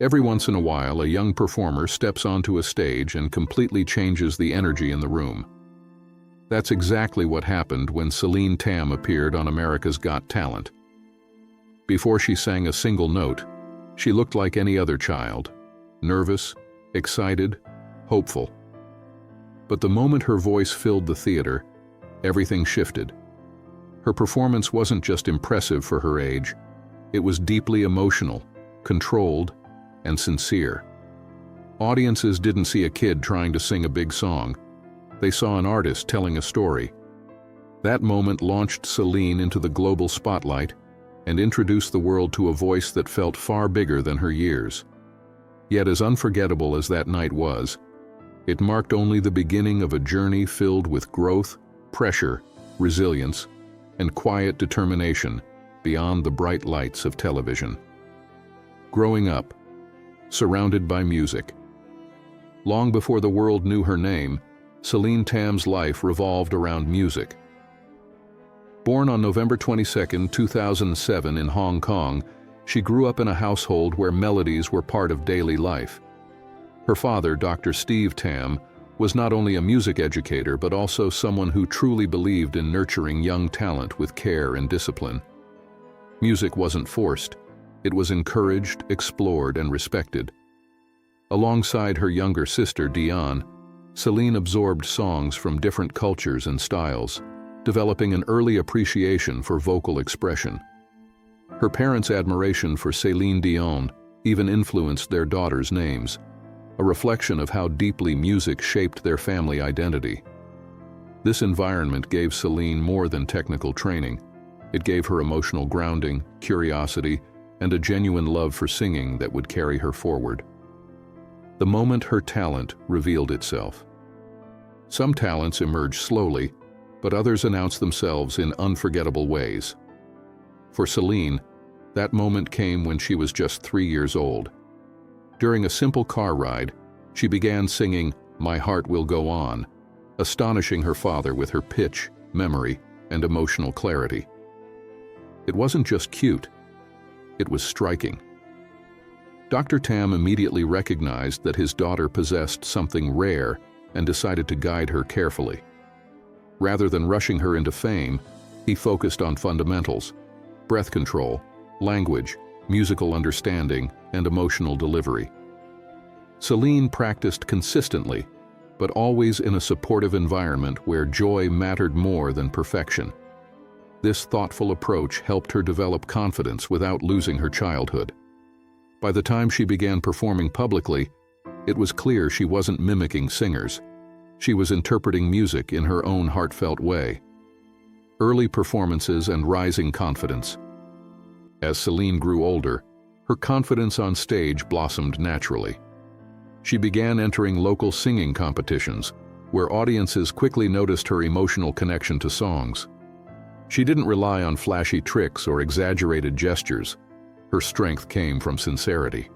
Every once in a while, a young performer steps onto a stage and completely changes the energy in the room. That's exactly what happened when Celine Tam appeared on America's Got Talent. Before she sang a single note, she looked like any other child, nervous, excited, hopeful. But the moment her voice filled the theater, everything shifted. Her performance wasn't just impressive for her age, it was deeply emotional, controlled, and sincere. Audiences didn't see a kid trying to sing a big song. They saw an artist telling a story. That moment launched Celine into the global spotlight and introduced the world to a voice that felt far bigger than her years. Yet as unforgettable as that night was, it marked only the beginning of a journey filled with growth, pressure, resilience, and quiet determination beyond the bright lights of television. Growing up, surrounded by music. Long before the world knew her name, Celine Tam's life revolved around music. Born on November 22, 2007 in Hong Kong, she grew up in a household where melodies were part of daily life. Her father, Dr. Steve Tam, was not only a music educator but also someone who truly believed in nurturing young talent with care and discipline. Music wasn't forced. It was encouraged, explored, and respected. Alongside her younger sister, Dion, Celine absorbed songs from different cultures and styles, developing an early appreciation for vocal expression. Her parents' admiration for Celine Dion even influenced their daughters' names, a reflection of how deeply music shaped their family identity. This environment gave Celine more than technical training. It gave her emotional grounding, curiosity, and a genuine love for singing that would carry her forward. The moment her talent revealed itself. Some talents emerge slowly, but others announce themselves in unforgettable ways. For Celine, that moment came when she was just 3 years old. During a simple car ride, she began singing "My Heart Will Go On," astonishing her father with her pitch, memory, and emotional clarity. It wasn't just cute, it was striking. Dr. Tam immediately recognized that his daughter possessed something rare and decided to guide her carefully. Rather than rushing her into fame, he focused on fundamentals: breath control, language, musical understanding, and emotional delivery. Celine practiced consistently, but always in a supportive environment where joy mattered more than perfection. This thoughtful approach helped her develop confidence without losing her childhood. By the time she began performing publicly, it was clear she wasn't mimicking singers. She was interpreting music in her own heartfelt way. Early performances and rising confidence. As Celine grew older, her confidence on stage blossomed naturally. She began entering local singing competitions, where audiences quickly noticed her emotional connection to songs. She didn't rely on flashy tricks or exaggerated gestures. Her strength came from sincerity.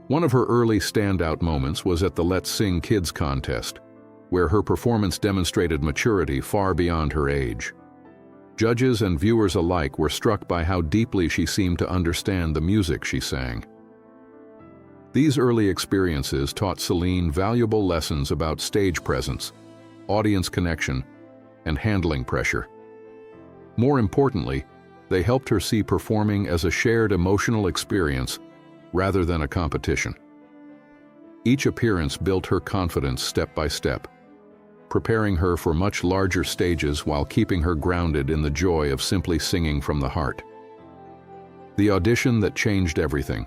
One of her early standout moments was at the Let's Sing Kids contest, where her performance demonstrated maturity far beyond her age. Judges and viewers alike were struck by how deeply she seemed to understand the music she sang. These early experiences taught Celine valuable lessons about stage presence, audience connection, and handling pressure. More importantly, they helped her see performing as a shared emotional experience rather than a competition. Each appearance built her confidence step by step, preparing her for much larger stages while keeping her grounded in the joy of simply singing from the heart. The audition that changed everything.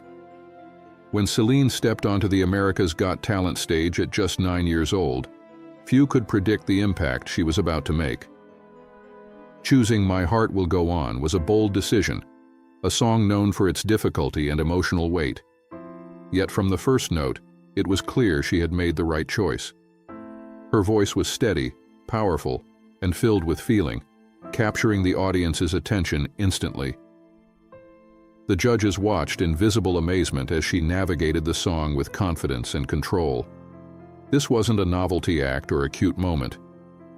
When Celine stepped onto the America's Got Talent stage at just 9 years old, few could predict the impact she was about to make. Choosing "My Heart Will Go On" was a bold decision, a song known for its difficulty and emotional weight. Yet from the first note, it was clear she had made the right choice. Her voice was steady, powerful, and filled with feeling, capturing the audience's attention instantly. The judges watched in visible amazement as she navigated the song with confidence and control. This wasn't a novelty act or a cute moment.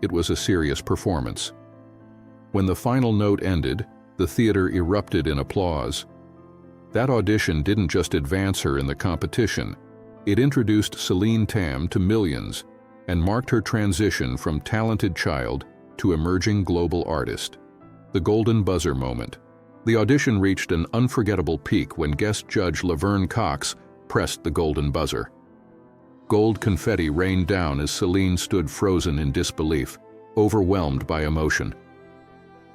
It was a serious performance. When the final note ended, the theater erupted in applause. That audition didn't just advance her in the competition, it introduced Celine Tam to millions and marked her transition from talented child to emerging global artist. The golden buzzer moment. The audition reached an unforgettable peak when guest judge Laverne Cox pressed the golden buzzer. Gold confetti rained down as Celine stood frozen in disbelief, overwhelmed by emotion.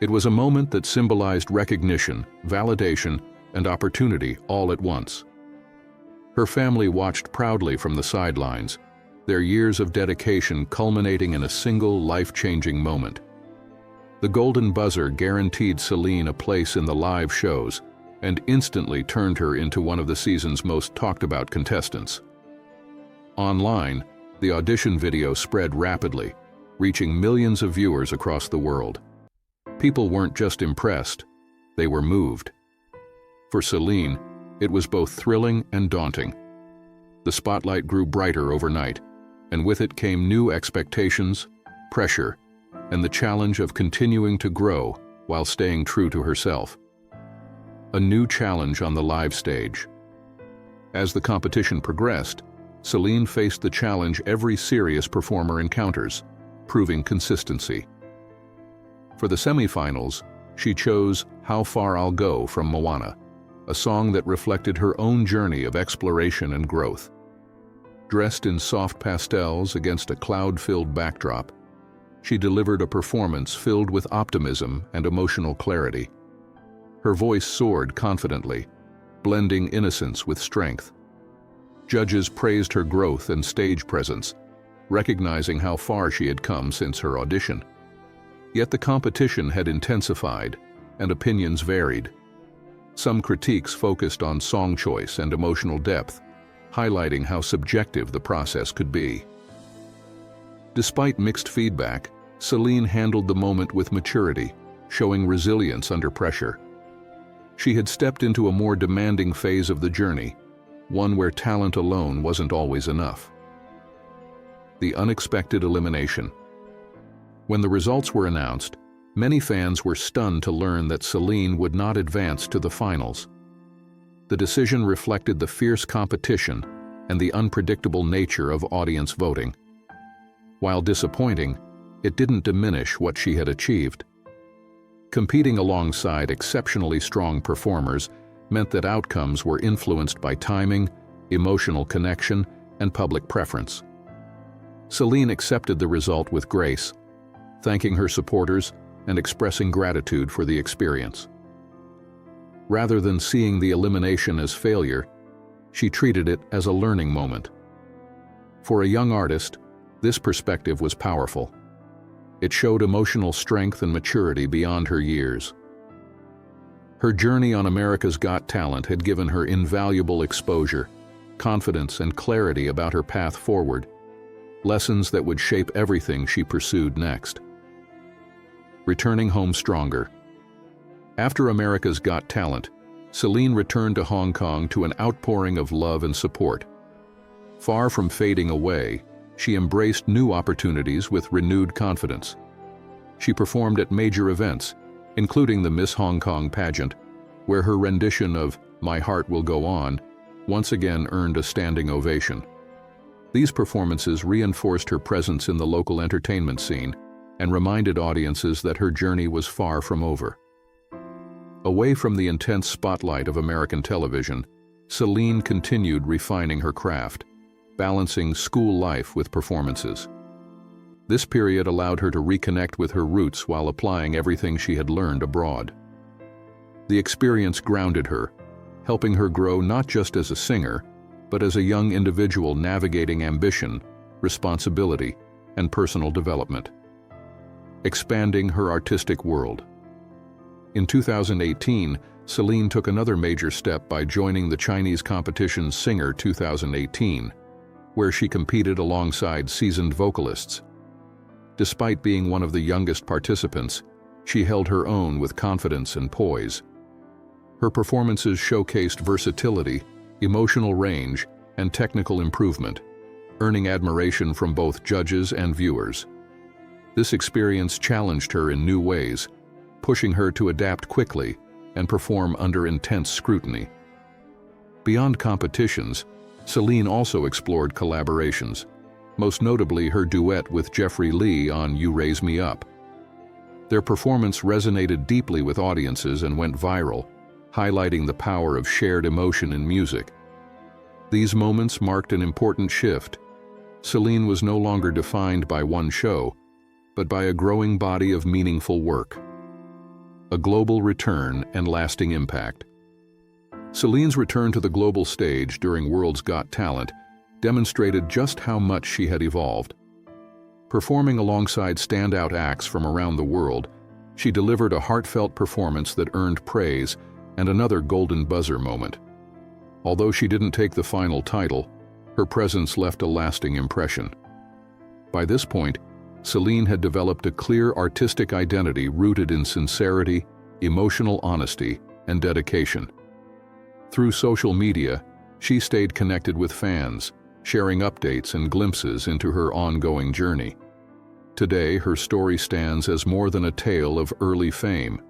It was a moment that symbolized recognition, validation, and opportunity all at once. Her family watched proudly from the sidelines, their years of dedication culminating in a single life-changing moment. The golden buzzer guaranteed Celine a place in the live shows and instantly turned her into one of the season's most talked-about contestants. Online, the audition video spread rapidly, reaching millions of viewers across the world. People weren't just impressed, they were moved. For Celine, it was both thrilling and daunting. The spotlight grew brighter overnight, and with it came new expectations, pressure, and the challenge of continuing to grow while staying true to herself. A new challenge on the live stage. As the competition progressed, Celine faced the challenge every serious performer encounters, proving consistency. For the semifinals, she chose How Far I'll Go from Moana, a song that reflected her own journey of exploration and growth. Dressed in soft pastels against a cloud-filled backdrop, she delivered a performance filled with optimism and emotional clarity. Her voice soared confidently, blending innocence with strength. Judges praised her growth and stage presence, recognizing how far she had come since her audition. Yet the competition had intensified, and opinions varied. Some critiques focused on song choice and emotional depth, highlighting how subjective the process could be. Despite mixed feedback, Celine handled the moment with maturity, showing resilience under pressure. She had stepped into a more demanding phase of the journey, one where talent alone wasn't always enough. The unexpected elimination. When the results were announced, many fans were stunned to learn that Celine would not advance to the finals. The decision reflected the fierce competition and the unpredictable nature of audience voting. While disappointing, it didn't diminish what she had achieved. Competing alongside exceptionally strong performers meant that outcomes were influenced by timing, emotional connection, and public preference. Celine accepted the result with grace, thanking her supporters and expressing gratitude for the experience. Rather than seeing the elimination as failure, she treated it as a learning moment. For a young artist, this perspective was powerful. It showed emotional strength and maturity beyond her years. Her journey on America's Got Talent had given her invaluable exposure, confidence, and clarity about her path forward, lessons that would shape everything she pursued next. Returning home stronger. After America's Got Talent, Celine returned to Hong Kong to an outpouring of love and support. Far from fading away, she embraced new opportunities with renewed confidence. She performed at major events, including the Miss Hong Kong pageant, where her rendition of My Heart Will Go On once again earned a standing ovation. These performances reinforced her presence in the local entertainment scene and reminded audiences that her journey was far from over. Away from the intense spotlight of American television, Celine continued refining her craft, balancing school life with performances. This period allowed her to reconnect with her roots while applying everything she had learned abroad. The experience grounded her, helping her grow not just as a singer, but as a young individual navigating ambition, responsibility, and personal development. Expanding her artistic world. In 2018, Celine took another major step by joining the Chinese competition Singer 2018, where she competed alongside seasoned vocalists. Despite being one of the youngest participants, she held her own with confidence and poise. Her performances showcased versatility, emotional range, and technical improvement, earning admiration from both judges and viewers. This experience challenged her in new ways, pushing her to adapt quickly and perform under intense scrutiny. Beyond competitions, Celine also explored collaborations, most notably her duet with Jeffrey Lee on You Raise Me Up. Their performance resonated deeply with audiences and went viral, highlighting the power of shared emotion in music. These moments marked an important shift. Celine was no longer defined by one show, but by a growing body of meaningful work. A global return and lasting impact. Celine's return to the global stage during World's Got Talent demonstrated just how much she had evolved. Performing alongside standout acts from around the world, she delivered a heartfelt performance that earned praise and another golden buzzer moment. Although she didn't take the final title, her presence left a lasting impression. By this point, Celine had developed a clear artistic identity rooted in sincerity, emotional honesty, and dedication. Through social media, she stayed connected with fans, sharing updates and glimpses into her ongoing journey. Today, her story stands as more than a tale of early fame.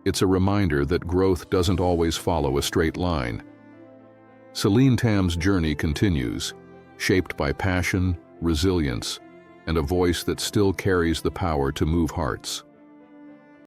It's a reminder that growth doesn't always follow a straight line. Celine Tam's journey continues, shaped by passion, resilience, and a voice that still carries the power to move hearts.